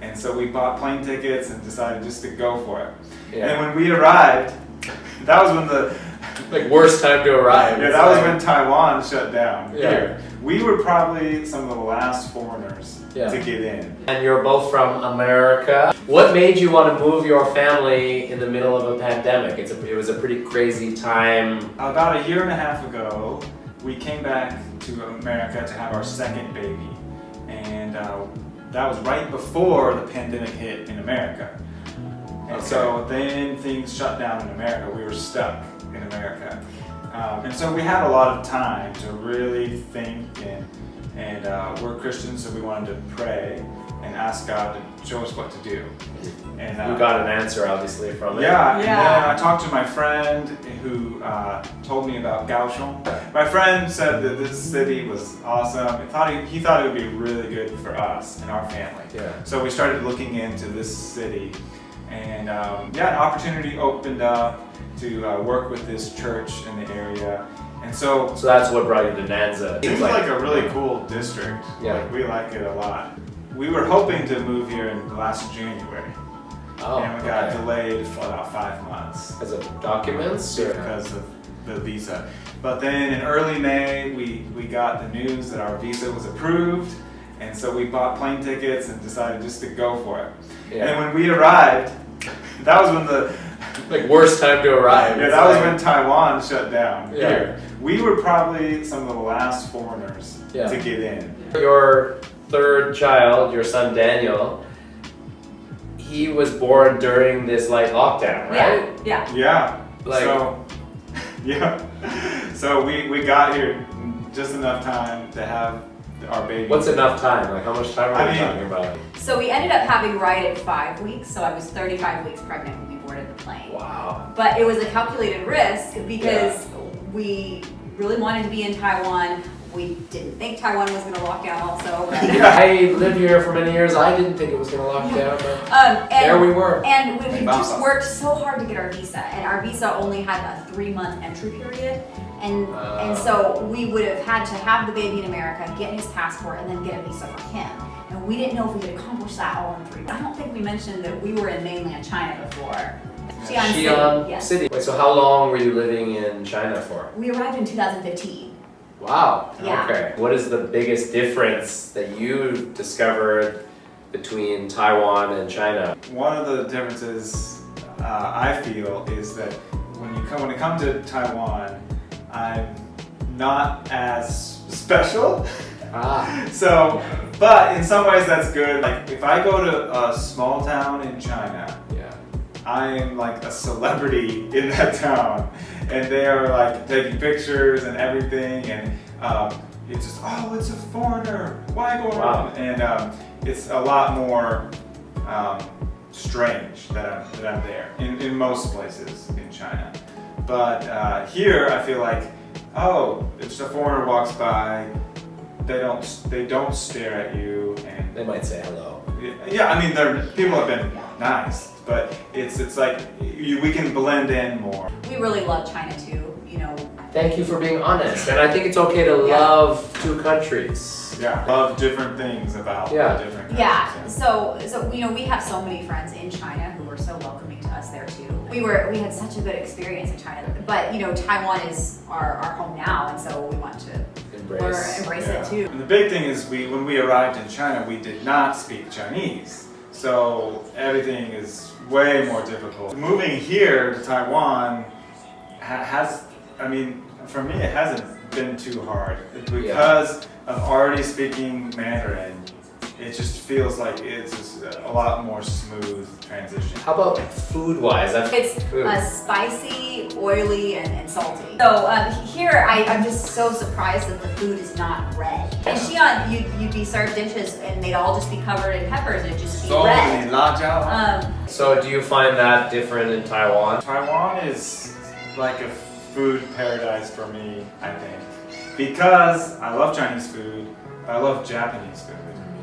And so we bought plane tickets and decided just to go for it. Yeah. And when we arrived, that was when the worst time to arrive. Yeah, that was when Taiwan shut down. Yeah. Here, we were probably some of the last foreigners to get in. And you're both from America. What made you want to move your family in the middle of a pandemic? It was a pretty crazy time. About a year and a half ago, we came back to America to have our second baby, and that was right before the pandemic hit in America. And so then things shut down in America. We were stuck in America. And so we had a lot of time to really think, and we're Christians, so we wanted to pray and ask God to show us what to do. And you got an answer, obviously, from it. Yeah, and then I talked to my friend who told me about Kaohsiung. My friend said that this city was awesome. He thought it would be really good for us and our family. Yeah. So we started looking into this city, and an opportunity opened up to work with this church in the area. And so that's what brought you to Nanza. It seems like a really cool district. Yeah. Like, we like it a lot. We were hoping to move here in last January. And we got delayed for about 5 months. Because of documents? Because of the visa. But then in early May, we got the news that our visa was approved. And so we bought plane tickets and decided just to go for it. Yeah. And when we arrived, that was when the worst time to arrive. Yeah, that was when Taiwan shut down. Yeah. Here, we were probably some of the last foreigners to get in. Your third child, your son Daniel, he was born during this lockdown, right? Yeah. So we got here just enough time to have our baby. What's enough time? How much time are we talking about? So we ended up having right at 5 weeks. So I was 35 weeks pregnant when we boarded the plane. Wow. But it was a calculated risk because we really wanted to be in Taiwan. We didn't think Taiwan was going to lock down also. But I lived here for many years. I didn't think it was going to lock down, but there we were. And we just worked so hard to get our visa. And our visa only had a 3-month entry period. And so we would have had to have the baby in America, get his passport, and then get a visa for him. And we didn't know if we could accomplish that all in 3 months. I don't think we mentioned that we were in mainland China before. Xi'an City. Wait, so how long were you living in China for? We arrived in 2015. Wow. Yeah. Okay. What is the biggest difference that you discovered between Taiwan and China? One of the differences I feel is that when it comes to Taiwan, I'm not as special. So, but in some ways that's good. Like if I go to a small town in China, I'm like a celebrity in that town, and they are like taking pictures and everything, and it's just, oh, it's a foreigner, why go around? And it's a lot more strange that I'm there in most places in China. But here I feel like, oh, if a foreigner walks by, they don't stare at you, and they might say hello. Yeah, I mean, people have been nice, but it's like we can blend in more. We really love China too, Thank you for being honest, and I think it's okay to love two countries. Yeah, love different things about the different countries. Yeah, so we have so many friends in China who were so welcoming to us there too. We had such a good experience in China, but Taiwan is our home now, and so we want to embrace it too. And the big thing is when we arrived in China, we did not speak Chinese. So everything is way more difficult. Moving here to Taiwan for me, it hasn't been too hard. Because of already speaking Mandarin, it just feels like it's just a lot more smooth transition. How about food-wise? It's spicy, oily, and salty. So here, I'm just so surprised that the food is not red. In Xi'an, you'd be served dishes and they'd all just be covered in peppers and it'd just be red. So do you find that different in Taiwan? Taiwan is like a food paradise for me, I think. Because I love Chinese food, but I love Japanese food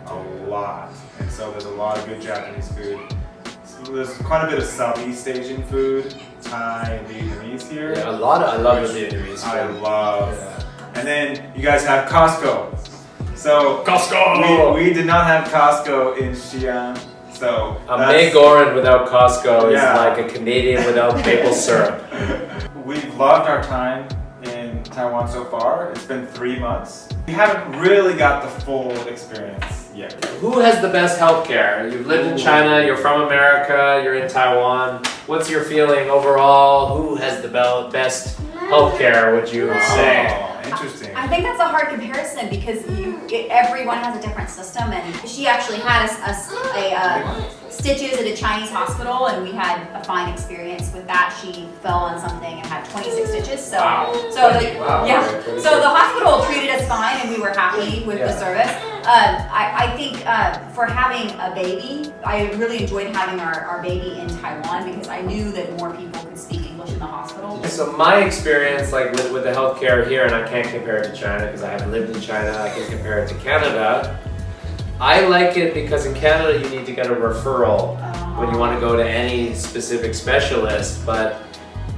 a lot. And so there's a lot of good Japanese food. So there's quite a bit of Southeast Asian food, Thai, Vietnamese here. Yeah, I love the Vietnamese food. I love. And then you guys have Costco. So Costco! We did not have Costco in Xi'an. So a Magoran without Costco is like a Canadian without maple syrup. We've loved our time in Taiwan so far. It's been 3 months. We haven't really got the full experience yet. Who has the best healthcare? You've lived in China, you're from America, you're in Taiwan. What's your feeling overall? Who has the best healthcare, would you say? Oh, interesting. I think that's a hard comparison because everyone has a different system, and she actually had stitches at a Chinese hospital, and we had a fine experience with that. She fell on something and had 26 stitches. So, so the hospital treated us fine, and we were happy with the service. I think for having a baby, I really enjoyed having our baby in Taiwan because I knew that more people could speak English in the hospital. So my experience, like with the healthcare here, and I can't compare it to China because I haven't lived in China. I can compare it to Canada. I like it because in Canada you need to get a referral when you want to go to any specific specialist, but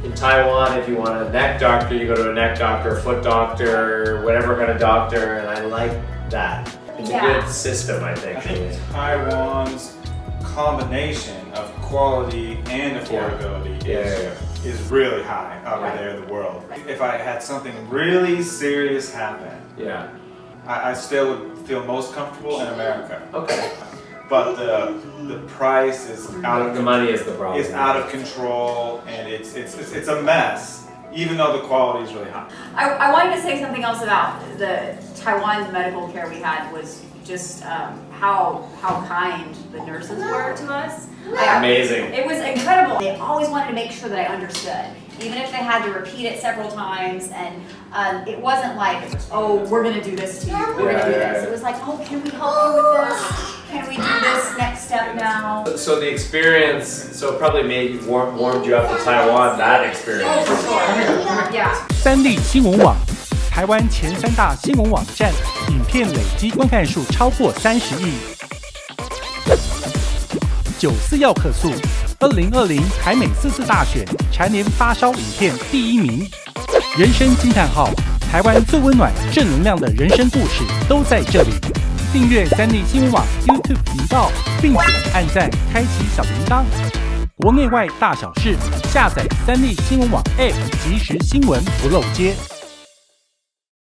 in Taiwan, if you want a neck doctor, you go to a neck doctor, foot doctor, whatever kind of doctor, and I like that. It's a good system, I think. I think Taiwan's combination of quality and affordability is really high over there in the world. If I had something really serious happen, I still would feel most comfortable in America. Okay. But the price is out of the money is the problem. It's out of control, and it's a mess. Even though the quality is really high. I wanted to say something else about the Taiwan medical care we had was just how kind the nurses were to us. Amazing. It was incredible. They always wanted to make sure that I understood, even if they had to repeat it several times. And it wasn't like, oh, we're going to do this to you. We're going to do this. It was like, oh, can we help you with this? Can we do this next step now? So the experience, so it probably warmed you up to Taiwan, that experience. Oh, for sure. Yeah. 三立新闻网，台湾前3大新闻网站，影片累积观看数超过30亿。94要客诉，2020台美4次大选蝉联发烧影片第1名。人生惊叹号，台湾最温暖、正能量的人生故事都在这里。订阅三立新闻网 YouTube 频道，并且按赞、开启小铃铛。国内外大小事，下载三立新闻网 App， 即时新闻不漏接。